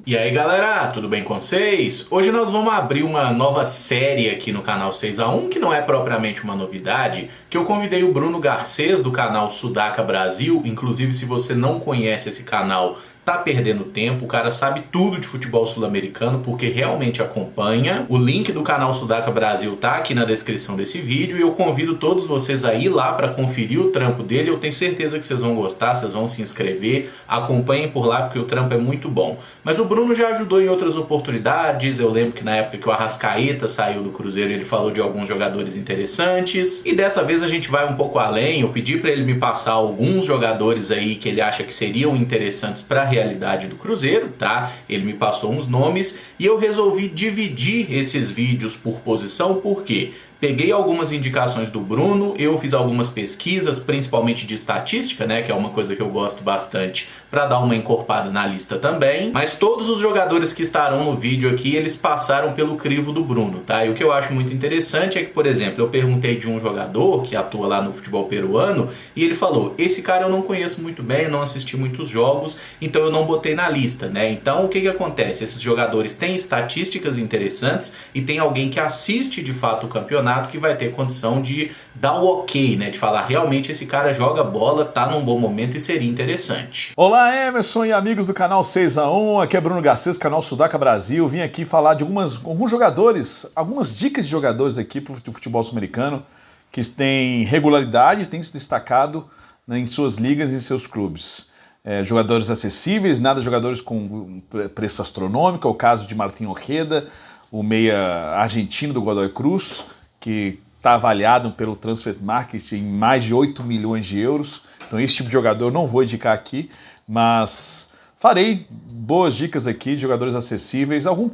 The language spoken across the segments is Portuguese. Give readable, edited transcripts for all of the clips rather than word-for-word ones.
E aí galera, tudo bem com vocês? Hoje nós vamos abrir uma nova série aqui no canal 6x1, que não é propriamente uma novidade, que eu convidei o Bruno Garcês do canal Sudaca Brasil. Inclusive, se você não conhece esse canal, tá perdendo tempo. O cara sabe tudo de futebol sul-americano porque realmente acompanha. O link do canal Sudaca Brasil tá aqui na descrição desse vídeo e eu convido todos vocês a ir lá para conferir o trampo dele. Eu tenho certeza que vocês vão gostar, vocês vão se inscrever, acompanhem por lá porque o trampo é muito bom. Mas o Bruno já ajudou em outras oportunidades. Eu lembro que na época que o Arrascaeta saiu do Cruzeiro, ele falou de alguns jogadores interessantes. E dessa vez a gente vai um pouco além. Eu pedi para ele me passar alguns jogadores aí que ele acha que seriam interessantes para realidade do Cruzeiro, tá? Ele me passou uns nomes e eu resolvi dividir esses vídeos por posição, porque peguei algumas indicações do Bruno, eu fiz algumas pesquisas, principalmente de estatística, né, que é uma coisa que eu gosto bastante, para dar uma encorpada na lista também. Mas todos os jogadores que estarão no vídeo aqui, eles passaram pelo crivo do Bruno, tá? E o que eu acho muito interessante é que, por exemplo, eu perguntei de um jogador que atua lá no futebol peruano e ele falou: esse cara eu não conheço muito bem, eu não assisti muitos jogos, então eu não botei na lista, né? Então o que acontece? Esses jogadores têm estatísticas interessantes e tem alguém que assiste de fato o campeonato que vai ter condição de dar o ok, né? De falar, realmente esse cara joga bola, tá num bom momento e seria interessante. Olá Emerson e amigos do canal 6x1, aqui é Bruno Garcês, canal Sudaca Brasil. Vim aqui falar de alguns jogadores, algumas dicas de jogadores aqui do futebol sul-americano que têm regularidade, têm se destacado, né, em suas ligas e seus clubes. Jogadores acessíveis, nada de jogadores com preço astronômico, é o caso de Martín Ojeda, o meia argentino do Godoy Cruz, que está avaliado pelo Transfer Market em mais de 8 milhões de euros. Então esse tipo de jogador eu não vou indicar aqui, mas farei boas dicas aqui de jogadores acessíveis, alguns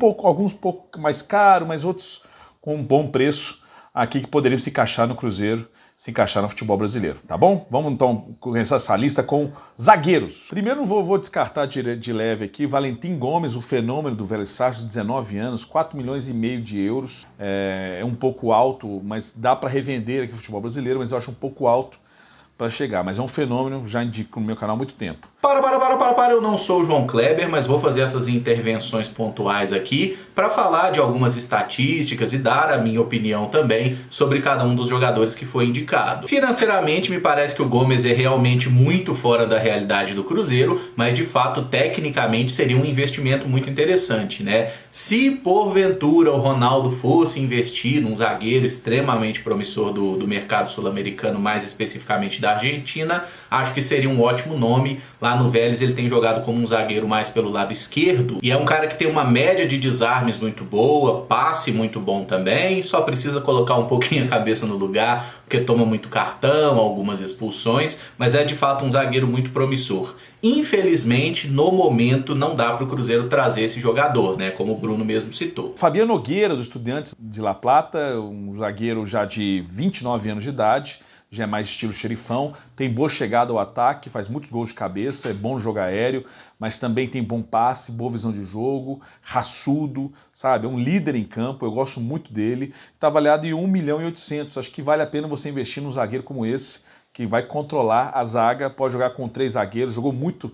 um pouco mais caros, mas outros com um bom preço aqui que poderiam se encaixar no Cruzeiro, se encaixar no futebol brasileiro, tá bom? Vamos então começar essa lista com zagueiros. Primeiro vou descartar de leve aqui Valentim Gomes, o fenômeno do Vélez Sarsfield, 19 anos, 4 milhões e meio de euros. É um pouco alto, mas dá para revender aqui no futebol brasileiro, mas eu acho um pouco alto para chegar. Mas é um fenômeno, já indico no meu canal há muito tempo. Eu não sou o João Kleber, mas vou fazer essas intervenções pontuais aqui para falar de algumas estatísticas e dar a minha opinião também sobre cada um dos jogadores que foi indicado. Financeiramente, me parece que o Gomes é realmente muito fora da realidade do Cruzeiro, mas de fato, tecnicamente, seria um investimento muito interessante, né? Se porventura o Ronaldo fosse investir num zagueiro extremamente promissor do mercado sul-americano, mais especificamente da Argentina, acho que seria um ótimo nome. Lá no Vélez ele tem jogado como um zagueiro mais pelo lado esquerdo e é um cara que tem uma média de desarmes muito boa, passe muito bom também, só precisa colocar um pouquinho a cabeça no lugar, porque toma muito cartão, algumas expulsões, mas é de fato um zagueiro muito promissor. Infelizmente, no momento, não dá para o Cruzeiro trazer esse jogador, né? Como o Bruno mesmo citou. Fabiano Nogueira, do Estudiantes de La Plata, um zagueiro já de 29 anos de idade, já é mais estilo xerifão, tem boa chegada ao ataque, faz muitos gols de cabeça, é bom no jogo aéreo, mas também tem bom passe, boa visão de jogo, raçudo, sabe? É um líder em campo, eu gosto muito dele. Está avaliado em 1 milhão e 800, acho que vale a pena você investir num zagueiro como esse, que vai controlar a zaga, pode jogar com 3 zagueiros, jogou muito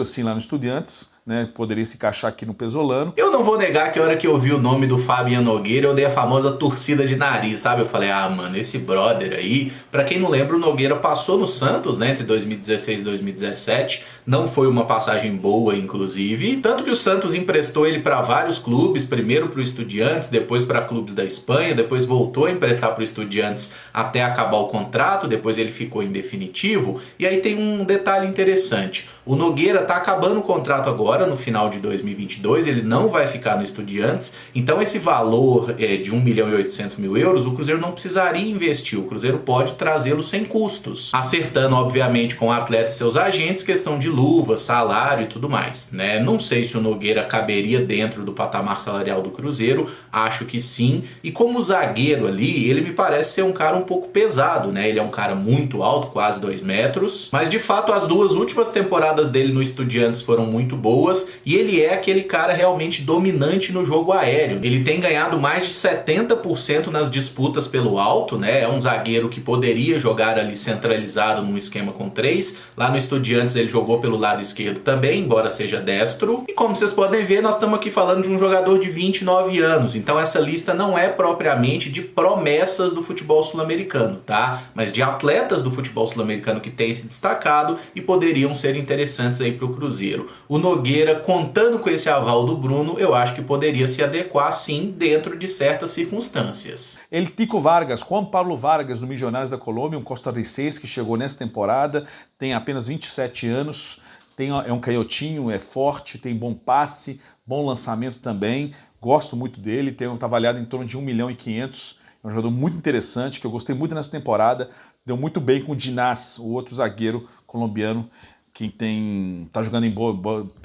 assim lá no Estudiantes, né? Poderia se encaixar aqui no Pesolano. Eu não vou negar que a hora que eu vi o nome do Fabiano Nogueira, eu dei a famosa torcida de nariz, sabe? Eu falei, ah, mano, esse brother aí... Pra quem não lembra, o Nogueira passou no Santos, né? Entre 2016 e 2017. Não foi uma passagem boa, inclusive. Tanto que o Santos emprestou ele para vários clubes. Primeiro pro Estudiantes, depois para clubes da Espanha. Depois voltou a emprestar pro Estudiantes até acabar o contrato. Depois ele ficou em definitivo. E aí tem um detalhe interessante. O Nogueira tá acabando o contrato agora, no final de 2022, ele não vai ficar no Estudiantes, então esse valor de 1 milhão e 800 mil euros, o Cruzeiro não precisaria investir, o Cruzeiro pode trazê-lo sem custos, acertando obviamente com o atleta e seus agentes, questão de luvas, salário e tudo mais, né? Não sei se o Nogueira caberia dentro do patamar salarial do Cruzeiro, acho que sim, e como zagueiro ali, ele me parece ser um cara um pouco pesado, né? Ele é um cara muito alto, quase 2 metros, mas de fato as duas últimas temporadas dele no Estudiantes foram muito boas, boas e ele é aquele cara realmente dominante no jogo aéreo. Ele tem ganhado mais de 70% nas disputas pelo alto, né? É um zagueiro que poderia jogar ali centralizado num esquema com 3. Lá no Estudiantes ele jogou pelo lado esquerdo também, embora seja destro. E como vocês podem ver, nós estamos aqui falando de um jogador de 29 anos. Então essa lista não é propriamente de promessas do futebol sul-americano, tá? Mas de atletas do futebol sul-americano que têm se destacado e poderiam ser interessantes aí para o Cruzeiro. O Nogueira, contando com esse aval do Bruno, eu acho que poderia se adequar sim dentro de certas circunstâncias. El Tico Vargas, Juan Pablo Vargas, do Milionários da Colômbia, um costarricense que chegou nessa temporada, tem apenas 27 anos, é um canhotinho, é forte, tem bom passe, bom lançamento também, gosto muito dele, está avaliado em torno de 1,5 milhão. É um jogador muito interessante, que eu gostei muito nessa temporada, deu muito bem com o Dinás, o outro zagueiro colombiano, que tá jogando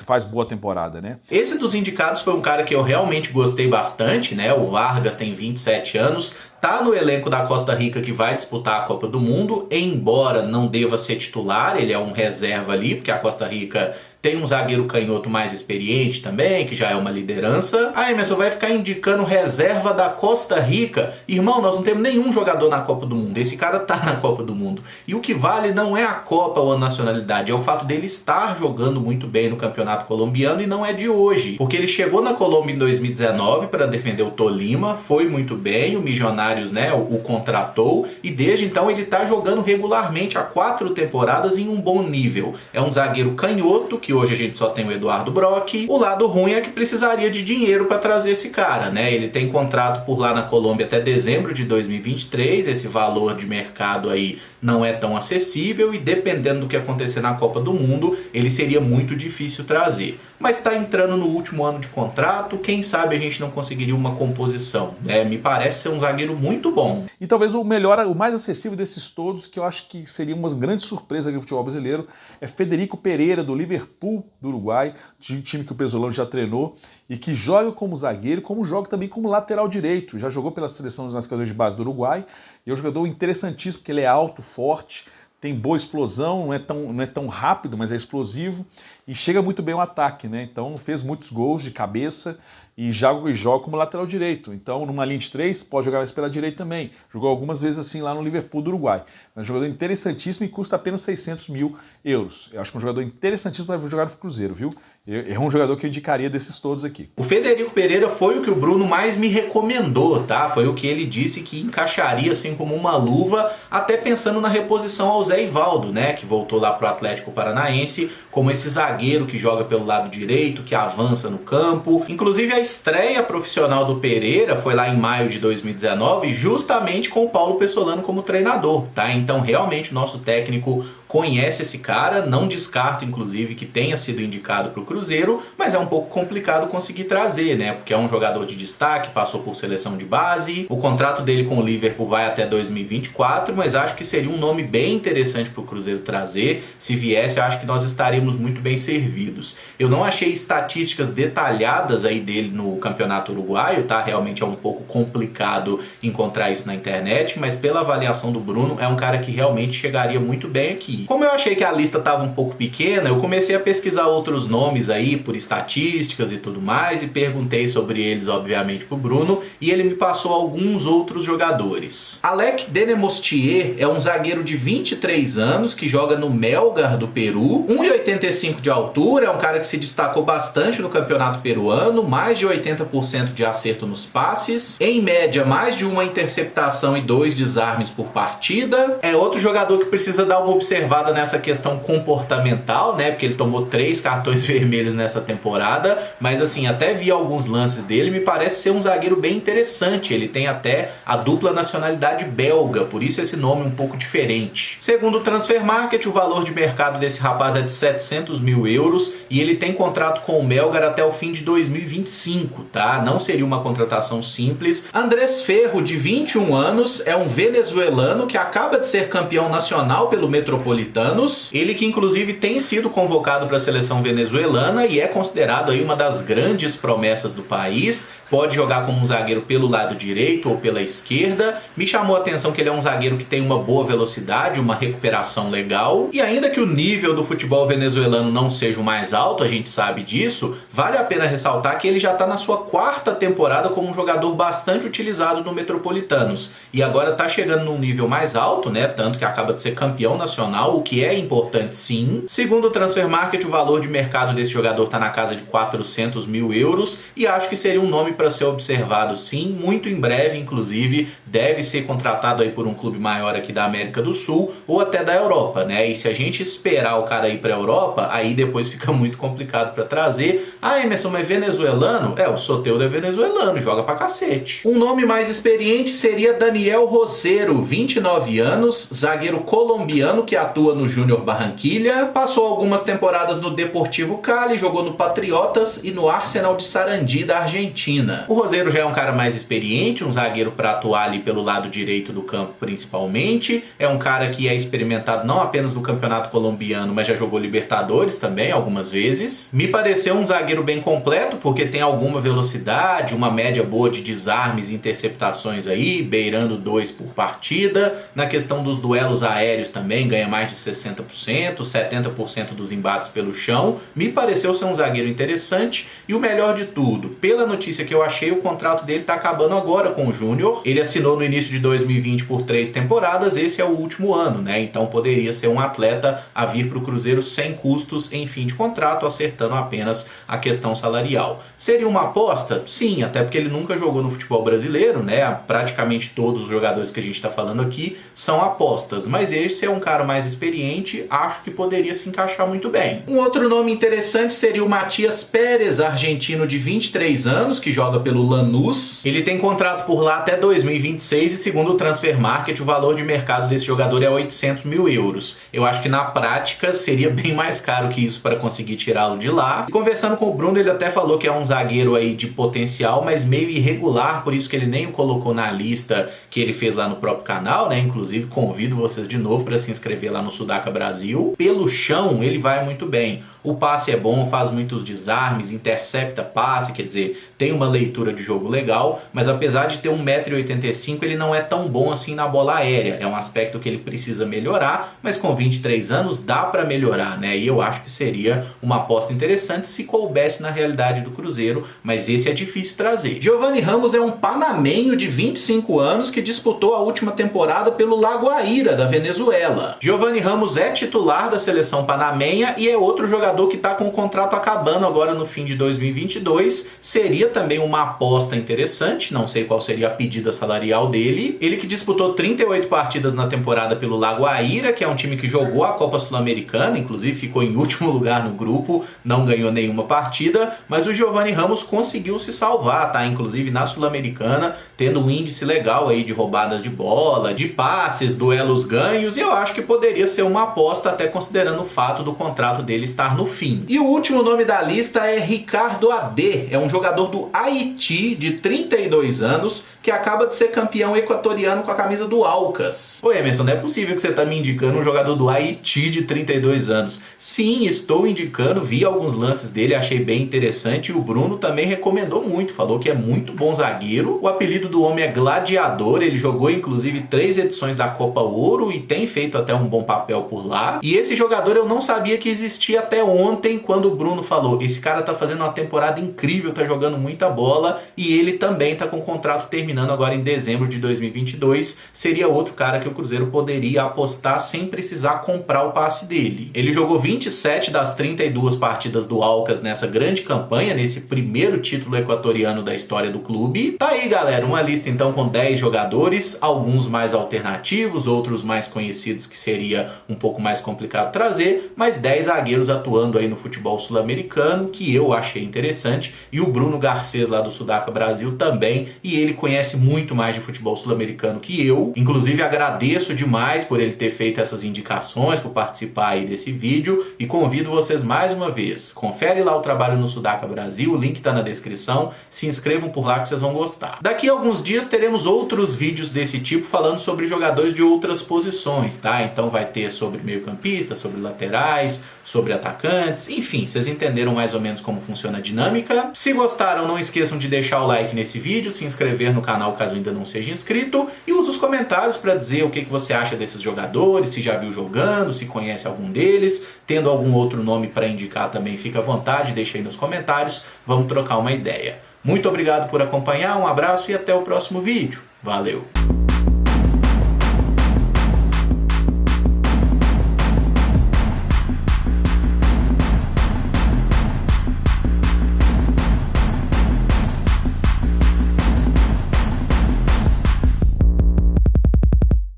faz boa temporada, né? Esse dos indicados foi um cara que eu realmente gostei bastante, né? O Vargas tem 27 anos, tá no elenco da Costa Rica que vai disputar a Copa do Mundo, embora não deva ser titular, ele é um reserva ali, porque a Costa Rica tem um zagueiro canhoto mais experiente também, que já é uma liderança. Ah, Emerson, vai ficar indicando reserva da Costa Rica? Irmão, nós não temos nenhum jogador na Copa do Mundo. Esse cara tá na Copa do Mundo. E o que vale não é a Copa ou a nacionalidade, é o fato dele estar jogando muito bem no campeonato colombiano e não é de hoje. Porque ele chegou na Colômbia em 2019 para defender o Tolima, foi muito bem, o Milionários, né, o contratou e desde então ele tá jogando regularmente há 4 temporadas em um bom nível. É um zagueiro canhoto que hoje a gente só tem o Eduardo Brock. O lado ruim é que precisaria de dinheiro para trazer esse cara, né? Ele tem contrato por lá na Colômbia até dezembro de 2023, esse valor de mercado aí não é tão acessível e dependendo do que acontecer na Copa do Mundo, ele seria muito difícil trazer. Mas está entrando no último ano de contrato, quem sabe a gente não conseguiria uma composição, né? Me parece ser um zagueiro muito bom. E talvez o melhor, o mais acessível desses todos, que eu acho que seria uma grande surpresa aqui no futebol brasileiro, é Federico Pereira, do Liverpool, do Uruguai, time que o Pesolano já treinou, e que joga como zagueiro, como joga também como lateral direito. Já jogou pela seleção nas categorias de base do Uruguai, e é um jogador interessantíssimo, porque ele é alto, forte, tem boa explosão, não é tão rápido, mas é explosivo, e chega muito bem ao ataque, né? Então fez muitos gols de cabeça e joga como lateral direito. Então numa linha de 3 pode jogar mais pela direita também. Jogou algumas vezes assim lá no Liverpool do Uruguai. É um jogador interessantíssimo e custa apenas 600 mil euros. Eu acho que é um jogador interessantíssimo para jogar no Cruzeiro, viu? É um jogador que eu indicaria desses todos aqui. O Federico Pereira foi o que o Bruno mais me recomendou, tá? Foi o que ele disse que encaixaria assim como uma luva, até pensando na reposição ao Zé Ivaldo, né? Que voltou lá pro Atlético Paranaense, como esse zagueiro que joga pelo lado direito, que avança no campo. Inclusive a estreia profissional do Pereira foi lá em maio de 2019, justamente com o Paulo Pesolano como treinador, tá? Então realmente o nosso técnico conhece esse cara, não descarto inclusive que tenha sido indicado para o Cruzeiro, mas é um pouco complicado conseguir trazer, né? Porque é um jogador de destaque, passou por seleção de base, o contrato dele com o Liverpool vai até 2024, mas acho que seria um nome bem interessante para o Cruzeiro trazer. Se viesse, acho que nós estaríamos muito bem servidos. Eu não achei estatísticas detalhadas aí dele no campeonato uruguaio, tá? Realmente é um pouco complicado encontrar isso na internet, mas pela avaliação do Bruno, é um cara que realmente chegaria muito bem aqui. Como eu achei que a lista estava um pouco pequena, eu comecei a pesquisar outros nomes aí por estatísticas e tudo mais e perguntei sobre eles, obviamente, pro Bruno e ele me passou alguns outros jogadores. Alec Denemostier é um zagueiro de 23 anos que joga no Melgar do Peru, 1,85 de altura, é um cara que se destacou bastante no campeonato peruano, mais de 80% de acerto nos passes, em média mais de uma interceptação e 2 desarmes por partida. É outro jogador que precisa dar uma observada nessa questão comportamental, né? Porque ele tomou 3 cartões vermelhos nessa temporada, mas assim, até vi alguns lances dele, me parece ser um zagueiro bem interessante. Ele tem até a dupla nacionalidade belga, por isso esse nome um pouco diferente. Segundo o Transfer Market, o valor de mercado desse rapaz é de 700 mil euros e ele tem contrato com o Melgar até o fim de 2025, tá? Não seria uma contratação simples. Andrés Ferro, de 21 anos, é um venezuelano que acaba de ser campeão nacional pelo Metropolitano Metropolitanos. Ele que inclusive tem sido convocado para a seleção venezuelana e é considerado aí uma das grandes promessas do país. Pode jogar como um zagueiro pelo lado direito ou pela esquerda. Me chamou a atenção que ele é um zagueiro que tem uma boa velocidade, uma recuperação legal. E ainda que o nível do futebol venezuelano não seja o mais alto, a gente sabe disso, vale a pena ressaltar que ele já está na sua 4ª temporada como um jogador bastante utilizado no Metropolitanos. E agora está chegando num nível mais alto, né? Tanto que acaba de ser campeão nacional, o que é importante sim. Segundo o Transfer Market, o valor de mercado desse jogador está na casa de 400 mil euros e acho que seria um nome para ser observado sim, muito em breve inclusive, deve ser contratado aí por um clube maior aqui da América do Sul ou até da Europa, né? E se a gente esperar o cara ir para a Europa, aí depois fica muito complicado para trazer. Ah, Emerson, mas venezuelano? O Soteldo é venezuelano, joga pra cacete. Um nome mais experiente seria Daniel Rosero, 29 anos, zagueiro colombiano que atua no Júnior Barranquilla, passou algumas temporadas no Deportivo Cali, jogou no Patriotas e no Arsenal de Sarandi da Argentina. O Rosero já é um cara mais experiente, um zagueiro para atuar ali pelo lado direito do campo principalmente, é um cara que é experimentado não apenas no campeonato colombiano, mas já jogou Libertadores também algumas vezes. Me pareceu um zagueiro bem completo, porque tem alguma velocidade, uma média boa de desarmes e interceptações aí, beirando 2 por partida. Na questão dos duelos aéreos também, ganha mais de 60%, 70% dos embates pelo chão. Me pareceu ser um zagueiro interessante e o melhor de tudo, pela notícia que eu achei, o contrato dele está acabando agora com o Júnior. Ele assinou no início de 2020 por 3 temporadas, esse é o último ano, né? Então poderia ser um atleta a vir para o Cruzeiro sem custos em fim de contrato, acertando apenas a questão salarial. Seria uma aposta? Sim, até porque ele nunca jogou no futebol brasileiro, né? Praticamente todos os jogadores que a gente está falando aqui são apostas, mas esse é um cara mais experiente, acho que poderia se encaixar muito bem. Um outro nome interessante seria o Matias Pérez, argentino de 23 anos, que joga pelo Lanús. Ele tem contrato por lá até 2026 e segundo o Transfer Market, o valor de mercado desse jogador é 800 mil euros. Eu acho que na prática seria bem mais caro que isso para conseguir tirá-lo de lá. E conversando com o Bruno, ele até falou que é um zagueiro aí de potencial, mas meio irregular, por isso que ele nem o colocou na lista que ele fez lá no próprio canal, né? Inclusive, convido vocês de novo para se inscrever lá no Sudaca Brasil. Pelo chão, ele vai muito bem. O passe é bom, faz muitos desarmes, intercepta passe, quer dizer, tem uma leitura de jogo legal, mas apesar de ter 1,85 m, ele não é tão bom assim na bola aérea. É um aspecto que ele precisa melhorar, mas com 23 anos dá para melhorar, né? E eu acho que seria uma aposta interessante se coubesse na realidade do Cruzeiro, mas esse é difícil trazer. Giovanni Ramos é um panamenho de 25 anos que disputou a última temporada pelo Lagoaíra, da Venezuela. Giovanni Ramos é titular da seleção panamenha e é outro jogador que está com o contrato acabando agora no fim de 2022, seria também uma aposta interessante, não sei qual seria a pedida salarial dele. Ele que disputou 38 partidas na temporada pelo Lagoaíra, que é um time que jogou a Copa Sul-Americana, inclusive ficou em último lugar no grupo, não ganhou nenhuma partida, mas o Giovanni Ramos conseguiu se salvar, tá? Inclusive na Sul-Americana, tendo um índice legal aí de roubadas de bola, de passes, duelos ganhos, e eu acho que poderia ser uma aposta, até considerando o fato do contrato dele estar no fim. E o último nome da lista é Ricardo Ade, é um jogador do Haiti de 32 anos que acaba de ser campeão equatoriano com a camisa do Alcas. Ô Emerson, não é possível que você tá me indicando um jogador do Haiti de 32 anos. Sim, estou indicando, vi alguns lances dele, achei bem interessante e o Bruno também recomendou muito, falou que é muito bom zagueiro. O apelido do homem é Gladiador, ele jogou inclusive 3 edições da Copa Ouro e tem feito até um bom papel por lá. E esse jogador eu não sabia que existia até ontem, quando o Bruno falou, esse cara tá fazendo uma temporada incrível, tá jogando muita bola e ele também tá com o contrato terminando agora em dezembro de 2022, seria outro cara que o Cruzeiro poderia apostar sem precisar comprar o passe dele. Ele jogou 27 das 32 partidas do Alcas nessa grande campanha, nesse primeiro título equatoriano da história do clube. Tá aí, galera, uma lista então com 10 jogadores, alguns mais alternativos, outros mais conhecidos que seria um pouco mais complicado trazer, mas 10 zagueiros atuando atuando aí no futebol sul-americano, que eu achei interessante, e o Bruno Garcês lá do Sudaca Brasil também, e ele conhece muito mais de futebol sul-americano que eu. Inclusive agradeço demais por ele ter feito essas indicações, por participar aí desse vídeo, e convido vocês mais uma vez, confere lá o trabalho no Sudaca Brasil, o link tá na descrição, se inscrevam por lá que vocês vão gostar. Daqui a alguns dias teremos outros vídeos desse tipo falando sobre jogadores de outras posições, tá? Então vai ter sobre meio-campistas, sobre laterais, sobre atacantes, enfim, vocês entenderam mais ou menos como funciona a dinâmica. Se gostaram, não esqueçam de deixar o like nesse vídeo, se inscrever no canal caso ainda não seja inscrito, e use os comentários para dizer o que você acha desses jogadores, se já viu jogando, se conhece algum deles, tendo algum outro nome para indicar também, fica à vontade, deixa aí nos comentários, vamos trocar uma ideia. Muito obrigado por acompanhar, um abraço e até o próximo vídeo. Valeu!